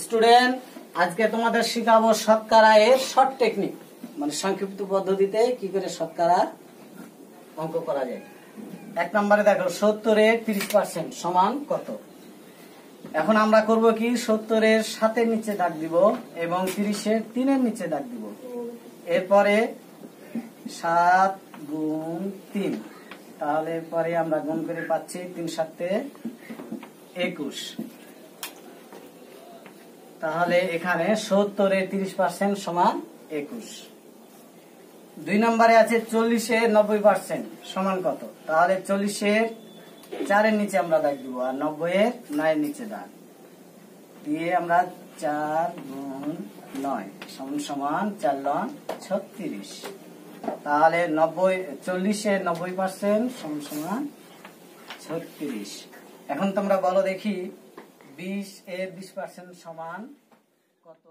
Student, আজকে তোমাদের শিখাবো শতকরা এর শর্ট টেকনিক, মানে সংক্ষিপ্ত পদ্ধতিতে কি করে শতকরা অঙ্ক করা যায়। 1 নম্বরে দেখো 70 এর 30% সমান কত। এখন আমরা করব কি, 70 এর 7 এর নিচে দাগ দিব এবং 30 এর 3 এর নিচে দাগ দিব। এরপরে 7 গুণ 3, তাহলে পরে আমরা গুণ করে পাচ্ছি 3 7 21। তাহলে এখানে 70 এর 30% সমান 21। 2 নম্বরে আছে 40 এর 90% সমান কত। তাহলে 40 এর 4 এর নিচে আমরা দাগ দিব আর 90 এর 9 এর নিচে দাগ দিয়ে আমরা 4 গুণ 9 সমান সমান 4 9 36। তাহলে 40 এর 90% সমান সমান 36। এখন তোমরা বলো দেখি 20 এর 20% সমান কত।